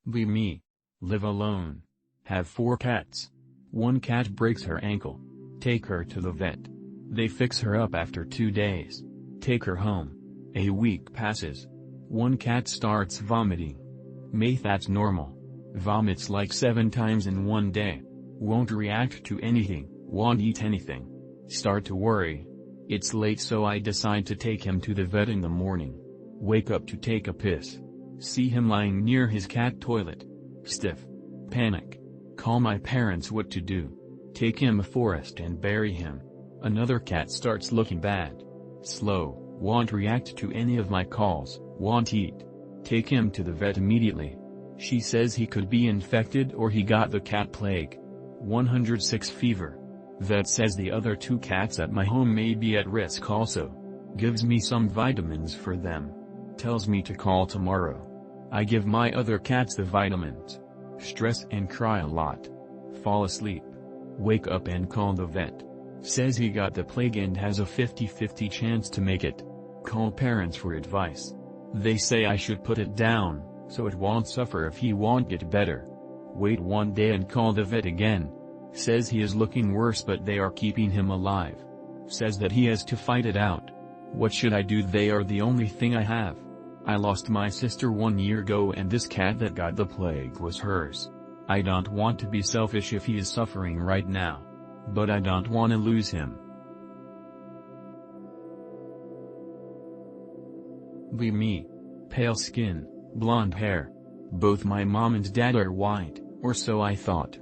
Be me. Live alone. Have 4 cats. One cat breaks her ankle. Take her to the vet. They fix her up after 2 days. Take her home. A week passes. One cat starts vomiting. May that's normal. Vomits like 7 times in one day. Won't react to anything, won't eat anything. Start to worry. It's late, so I decide to take him to the vet in the morning. Wake up to take a piss. See him lying near his cat toilet. Stiff. Panic. Call my parents what to do. Take him a forest and bury him. Another cat starts looking bad. Slow, won't react to any of my calls, won't eat. Take him to the vet immediately. She says he could be infected or he got the cat plague. 106 fever. Vet says the other 2 cats at my home may be at risk also. Gives me some vitamins for them. Tells me to call tomorrow. I give my other cats the vitamins. Stress and cry a lot. Fall asleep. Wake up and call the vet. Says he got the plague and has a 50-50 chance to make it. Call parents for advice. They say I should put it down, so it won't suffer if he won't get better. Wait 1 day and call the vet again. Says he is looking worse but they are keeping him alive. Says that he has to fight it out. What should I do? They are the only thing I have. I lost my sister 1 year ago and this cat that got the plague was hers. I don't want to be selfish if he is suffering right now. But I don't want to lose him. Be me. Pale skin, blonde hair. Both my mom and dad are white, or so I thought.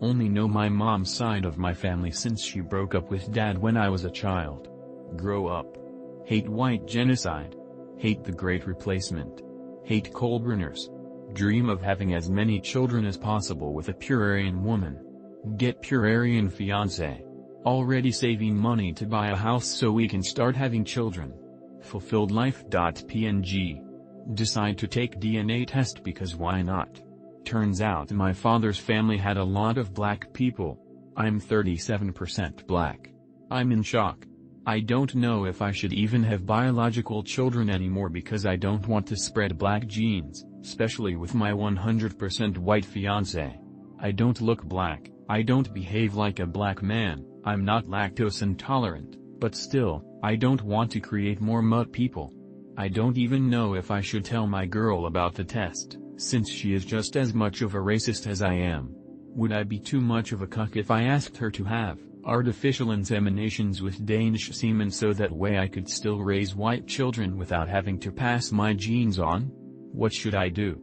Only know my mom's side of my family since she broke up with dad when I was a child. Grow up. Hate white genocide. Hate the Great Replacement. Hate coal burners. Dream of having as many children as possible with a pure Aryan woman. Get pure Aryan fiancé. Already saving money to buy a house so we can start having children. Fulfilled life.png. Decide to take DNA test because why not? Turns out my father's family had a lot of black people. I'm 37% black. I'm in shock. I don't know if I should even have biological children anymore because I don't want to spread black genes, especially with my 100% white fiancé. I don't look black, I don't behave like a black man, I'm not lactose intolerant, but still, I don't want to create more mud people. I don't even know if I should tell my girl about the test, since she is just as much of a racist as I am. Would I be too much of a cuck if I asked her to have artificial inseminations with Danish semen so that way I could still raise white children without having to pass my genes on? What should I do?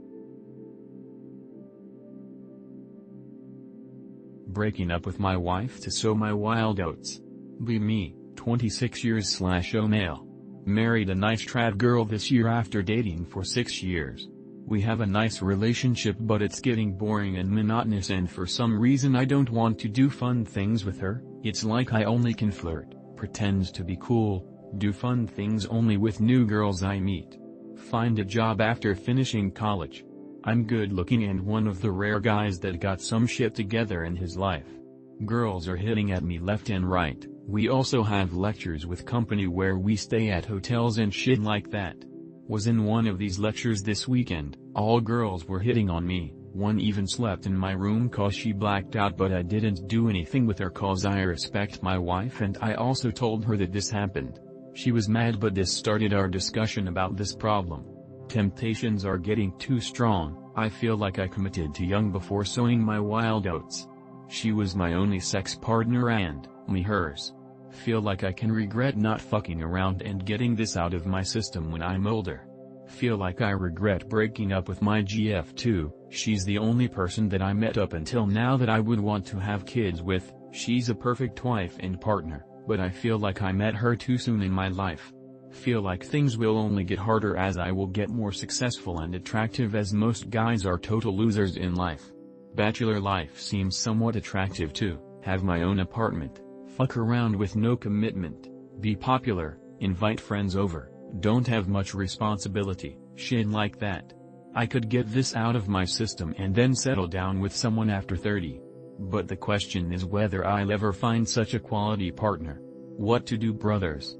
Breaking up with my wife to sow my wild oats. Be me, 26 years /O male. Married a nice trad girl this year after dating for 6 years. We have a nice relationship but it's getting boring and monotonous and for some reason I don't want to do fun things with her. It's like I only can flirt, pretend to be cool, do fun things only with new girls I meet. Find a job after finishing college. I'm good looking and one of the rare guys that got some shit together in his life. Girls are hitting at me left and right. We also have lectures with company where we stay at hotels and shit like that. Was in one of these lectures this weekend, all girls were hitting on me, one even slept in my room cause she blacked out but I didn't do anything with her cause I respect my wife and I also told her that this happened. She was mad but this started our discussion about this problem. Temptations are getting too strong, I feel like I committed too young before sowing my wild oats. She was my only sex partner and, me hers. Feel like I can regret not fucking around and getting this out of my system when I'm older. Feel like I regret breaking up with my GF too. She's the only person that I met up until now that I would want to have kids with. She's a perfect wife and partner, but I feel like I met her too soon in my life. Feel like things will only get harder as I will get more successful and attractive as most guys are total losers in life. Bachelor life seems somewhat attractive too, have my own apartment. Fuck around with no commitment, be popular, invite friends over, don't have much responsibility, shit like that. I could get this out of my system and then settle down with someone after 30. But the question is whether I'll ever find such a quality partner. What to do, brothers?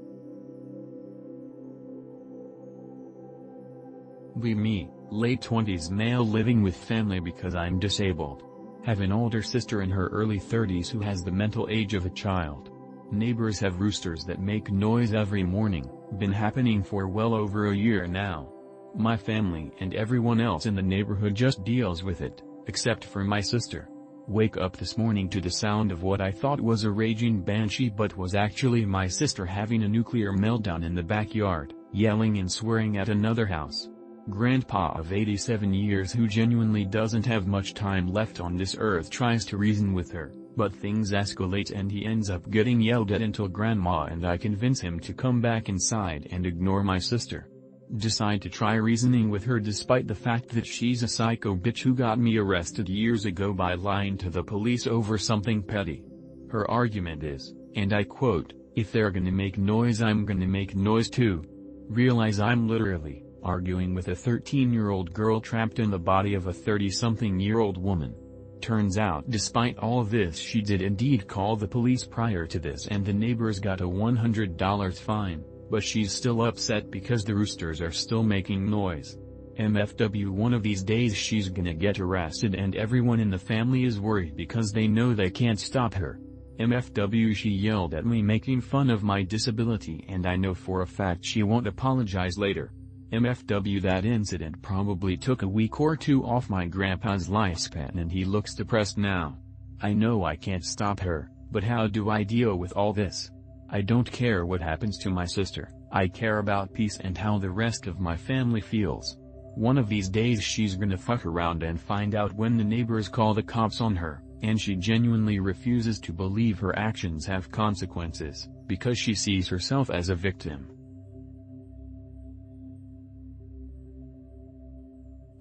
Be me, Late 20s male living with family because I'm disabled. Have an older sister in her early 30s who has the mental age of a child. Neighbors have roosters that make noise every morning, been happening for well over a year now. My family and everyone else in the neighborhood just deals with it, except for my sister. Wake up this morning to the sound of what I thought was a raging banshee but was actually my sister having a nuclear meltdown in the backyard, yelling and swearing at another house. Grandpa of 87 years who genuinely doesn't have much time left on this earth tries to reason with her, but things escalate and he ends up getting yelled at until Grandma and I convince him to come back inside and ignore my sister. Decide to try reasoning with her despite the fact that she's a psycho bitch who got me arrested years ago by lying to the police over something petty. Her argument is, and I quote, "If they're gonna make noise I'm gonna make noise too." Realize I'm literally arguing with a 13-year-old girl trapped in the body of a 30-something-year-old woman. Turns out despite all this she did indeed call the police prior to this and the neighbors got a $100 fine. But she's still upset because the roosters are still making noise. MFW one of these days she's gonna get arrested and everyone in the family is worried because they know they can't stop her. MFW she yelled at me making fun of my disability and I know for a fact she won't apologize later. MFW that incident probably took a week or two off my grandpa's lifespan and he looks depressed now. I know I can't stop her, but how do I deal with all this? I don't care what happens to my sister, I care about peace and how the rest of my family feels. One of these days she's gonna fuck around and find out when the neighbors call the cops on her, and she genuinely refuses to believe her actions have consequences, because she sees herself as a victim.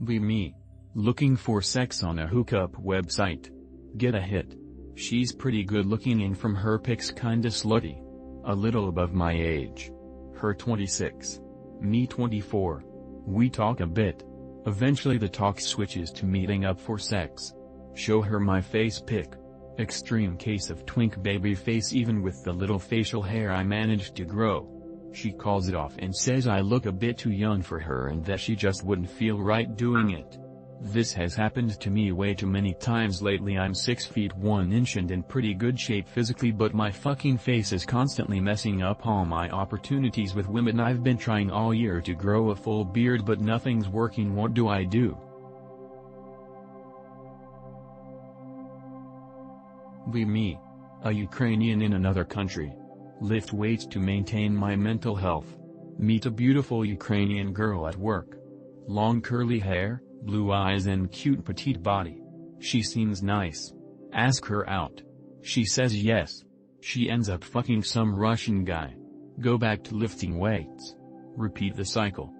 Be me. Looking for sex on a hookup website. Get a hit. She's pretty good looking and from her pics kinda slutty. A little above my age. Her 26. Me 24. We talk a bit. Eventually the talk switches to meeting up for sex. Show her my face pic. Extreme case of twink baby face even with the little facial hair I managed to grow. She calls it off and says I look a bit too young for her and that she just wouldn't feel right doing it. This has happened to me way too many times lately. I'm 6 feet 1 inch and in pretty good shape physically but my fucking face is constantly messing up all my opportunities with women. I've been trying all year to grow a full beard but nothing's working. What do I do? Be me. A Ukrainian in another country. Lift weights to maintain my mental health. Meet a beautiful Ukrainian girl at work. Long curly hair, blue eyes and cute petite body. She seems nice. Ask her out. She says yes. She ends up fucking some Russian guy. Go back to lifting weights. Repeat the cycle.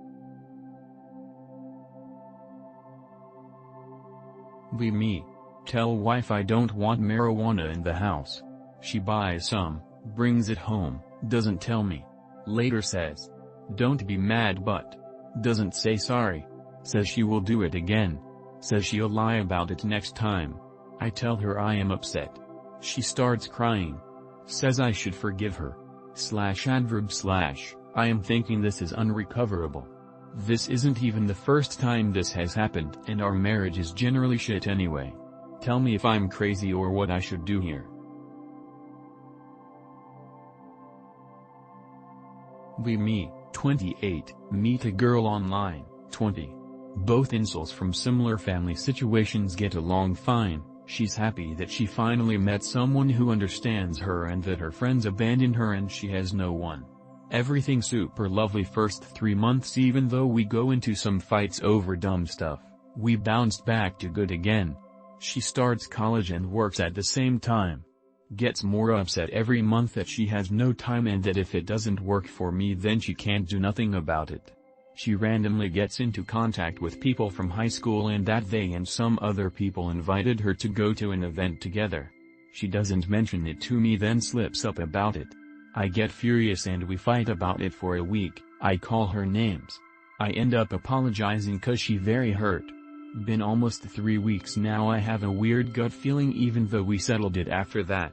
Be me. Tell wife I don't want marijuana in the house. She buys some, brings it home, doesn't tell me. Later says, don't be mad but doesn't say sorry. Says she will do it again. Says she'll lie about it next time. I tell her I am upset. She starts crying. Says I should forgive her. /adverb/ I am thinking this is unrecoverable. This isn't even the first time this has happened and our marriage is generally shit anyway. Tell me if I'm crazy or what I should do here. Be me, 28, meet a girl online, 20. Both incels from similar family situations get along fine. She's happy that she finally met someone who understands her and that her friends abandoned her and she has no one. Everything super lovely first 3 months even though we go into some fights over dumb stuff, we bounced back to good again. She starts college and works at the same time. Gets more upset every month that she has no time and that if it doesn't work for me then she can't do nothing about it. She randomly gets into contact with people from high school and that they and some other people invited her to go to an event together. She doesn't mention it to me then slips up about it. I get furious and we fight about it for a week. I call her names. I end up apologizing cause she very hurt. Been almost 3 weeks now. I have a weird gut feeling even though we settled it after that.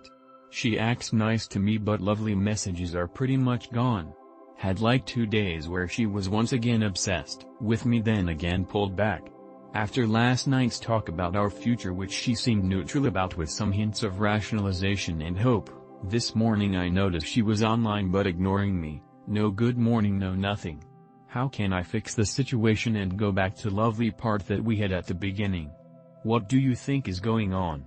She acts nice to me but lovely messages are pretty much gone. Had like 2 days where she was once again obsessed with me, then again pulled back. After last night's talk about our future, which she seemed neutral about with some hints of rationalization and hope, this morning I noticed she was online but ignoring me. No good morning, no nothing. How can I fix the situation and go back to lovely part that we had at the beginning? What do you think is going on?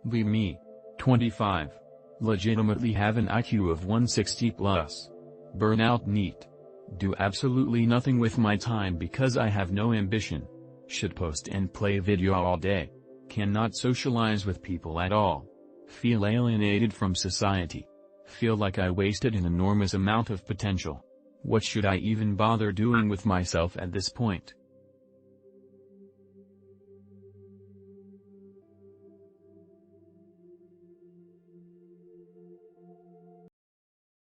Be me. 25. Legitimately have an IQ of 160 plus. Burnout neat. Do absolutely nothing with my time because I have no ambition. Should post and play video all day. Cannot socialize with people at all. Feel alienated from society. Feel like I wasted an enormous amount of potential. What should I even bother doing with myself at this point?